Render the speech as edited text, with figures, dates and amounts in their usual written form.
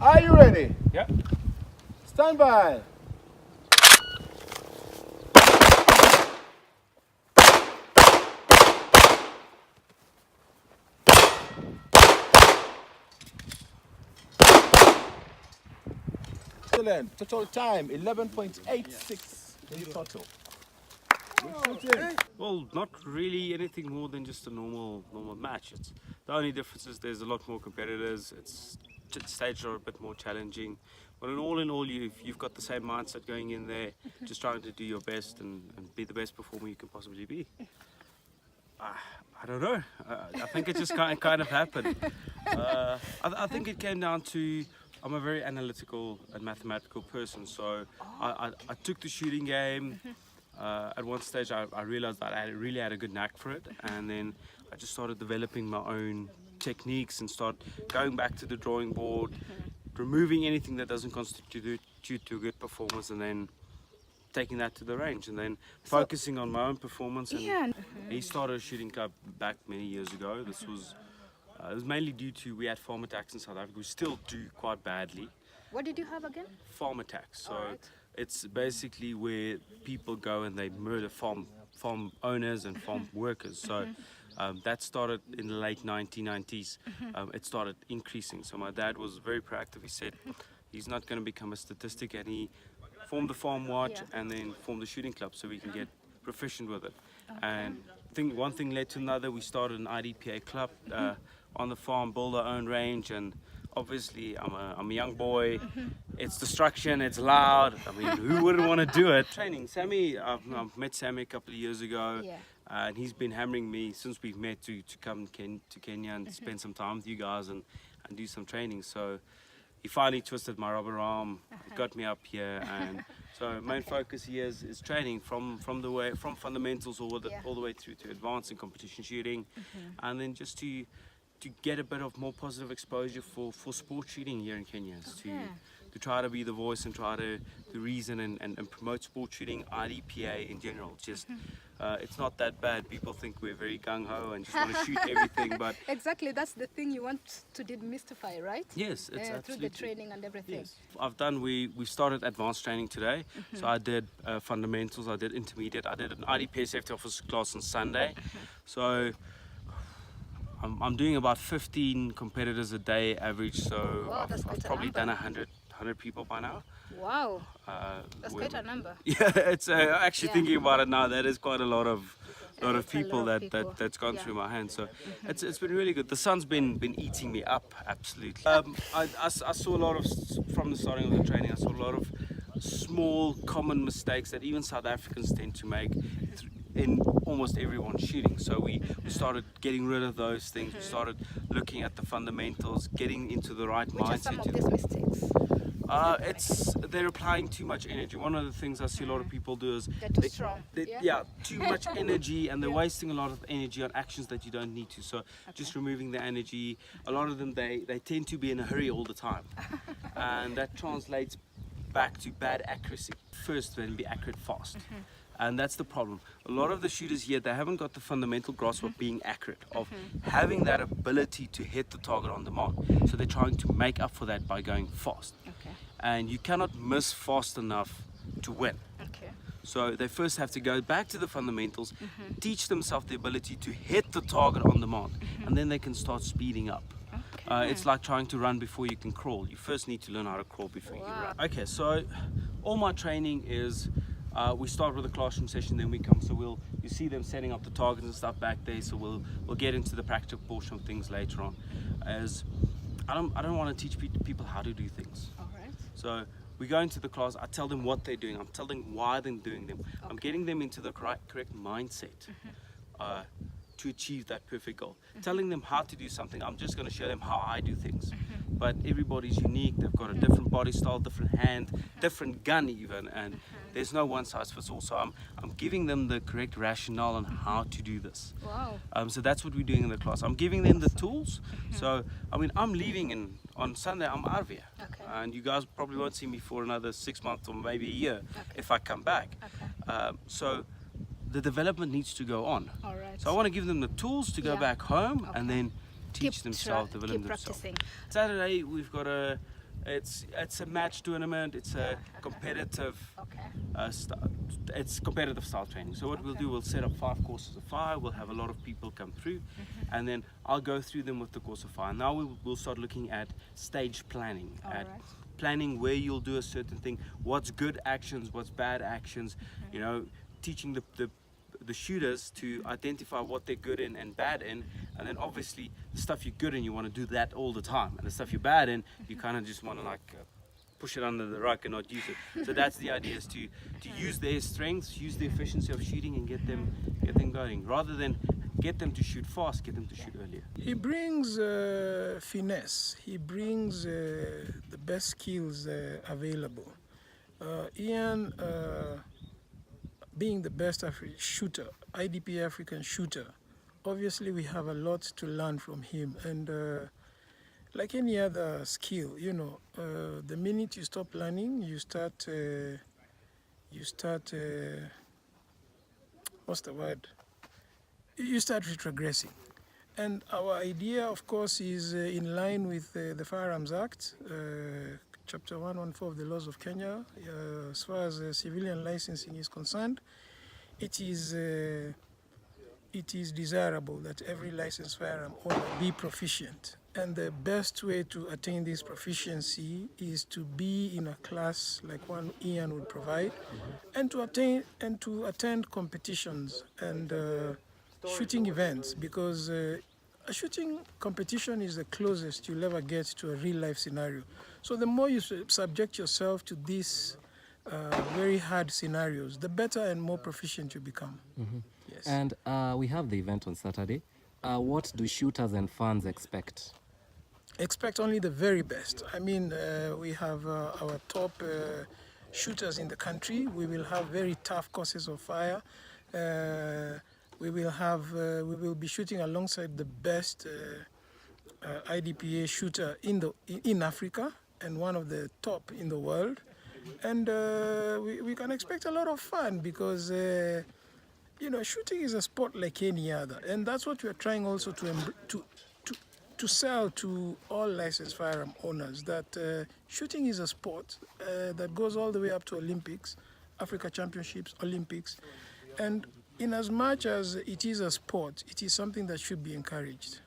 Are you ready? Yeah. Stand by. Excellent. Total time 11.86 in total. Well, not really anything more than just a normal match. It's the only difference is there's a lot more competitors. It's stages are a bit more challenging, but in all, you've got the same mindset going in there, just trying to do your best and be the best performer you can possibly be. I don't know. I think it just kind of happened. I think it came down to I'm a very analytical and mathematical person, so I took the shooting game. At one stage I realized that I really had a good knack for it, and then I just started developing my own techniques and start going back to the drawing board, removing anything that doesn't constitute to a good performance, and then taking that to the range, and then focusing on my own performance. And he started a shooting club back many years ago. This was it was mainly due to we had farm attacks in South Africa. We still do quite badly. What did you have again? Farm attacks. So it's basically where people go and they murder farm owners and farm workers. So that started in the late 1990s. It started increasing. So my dad was very proactive. He said he's not going to become a statistic, and he formed the farm watch and then formed the shooting club so we can get proficient with it. And I think one thing led to another. We started an IDPA club on the farm, build our own range, and obviously I'm a young boy. It's destruction, it's loud. I mean, who wouldn't want to do it? Training. Sammy, I've met Sammy a couple of years ago, and he's been hammering me since we've met to come to Kenya and spend some time with you guys and do some training. So he finally twisted my rubber arm, got me up here, and so main focus here is training from fundamentals all the way through to advanced and competition shooting, and then just to get a bit of more positive exposure for sport shooting here in Kenya, to try to be the voice and try to reason and promote sport shooting, IDPA in general. Just it's not that bad. People think we're very gung-ho and just want to shoot everything, but exactly, that's the thing you want to demystify, right? yes, it's through the training and everything. Yes. We started advanced training today. So I did fundamentals, I did intermediate, I did an IDPA safety officer class on Sunday. So I'm doing about 15 competitors a day average, so I've probably done 100 people by now. Wow, that's quite a number. Yeah, it's actually thinking about it now, that is quite a lot of people that's gone through my hands. So it's been really good. The sun's been eating me up, absolutely. I saw a lot of, from the starting of the training, I saw a lot of small common mistakes that even South Africans tend to make in almost everyone's shooting. So we started getting rid of those things. We started looking at the fundamentals, getting into the right mindset. Which are some of these mistakes? They're applying too much energy. One of the things I see a lot of people do is they're too strong. Too much energy, and they're wasting a lot of energy on actions that you don't need to. So just removing the energy. A lot of them, they tend to be in a hurry all the time, and that translates back to bad accuracy. First, then be accurate fast. And that's the problem. A lot of the shooters here, they haven't got the fundamental grasp of being accurate, of having that ability to hit the target on demand. So they're trying to make up for that by going fast. And you cannot miss fast enough to win. So they first have to go back to the fundamentals, teach themselves the ability to hit the target on demand, and then they can start speeding up. It's like trying to run before you can crawl. You first need to learn how to crawl before you can run. Okay, so all my training is we start with a classroom session, then we come, so you see them setting up the targets and stuff back there, so we'll get into the practical portion of things later on. As I don't want to teach people how to do things. So we go into the class, I tell them what they're doing, I'm telling them why they're doing them. I'm getting them into the correct mindset to achieve that perfect goal. Telling them how to do something, I'm just going to show them how I do things. But everybody's unique, they've got a different body style, different hand, different gun even, and there's no one size fits all. So I'm giving them the correct rationale on how to do this. So that's what we're doing in the class. I'm giving them the tools. So I mean, I'm leaving on Sunday, I'm out of here. And you guys probably won't see me for another 6 months or maybe a year if I come back. So the development needs to go on. So I want to give them the tools to go back home and then teach themselves, develop themselves. Saturday we've got a It's a match tournament. It's a competitive. Okay. It's competitive style training. So what we'll do, we'll set up 5 courses of fire. We'll have a lot of people come through, and then I'll go through them with the course of fire. Now we'll start looking at stage planning, Alright. planning where you'll do a certain thing, what's good actions, what's bad actions, you know, teaching the shooters to identify what they're good in and bad in, and then obviously the stuff you're good in, you want to do that all the time, and the stuff you're bad in, you kind of just want to like push it under the rug and not use it. So that's the idea, is to use their strengths, use the efficiency of shooting, and get them going, rather than get them to shoot fast, get them to shoot earlier. He brings finesse. He brings the best skills available. Ian, being the best shooter, IDPA African shooter, obviously we have a lot to learn from him. And like any other skill, you know, the minute you stop learning, you start, what's the word? You start retrogressing. And our idea, of course, is in line with the Firearms Act, Chapter 114 of the laws of Kenya. As far as civilian licensing is concerned, it is desirable that every licensed firearm owner be proficient. And the best way to attain this proficiency is to be in a class like one Ian would provide, and to attend competitions and shooting events, because a shooting competition is the closest you'll ever get to a real life scenario. So the more you subject yourself to these very hard scenarios, the better and more proficient you become. Yes. And we have the event on Saturday. What do shooters and fans expect? Expect only the very best. I mean, we have our top shooters in the country. We will have very tough courses of fire. We will be shooting alongside the best IDPA shooter in Africa, and one of the top in the world. And we can expect a lot of fun, because you know, shooting is a sport like any other, and that's what we are trying also to sell to all licensed firearm owners, that shooting is a sport that goes all the way up to Olympics, Africa Championships, Olympics, and in as much as it is a sport, it is something that should be encouraged.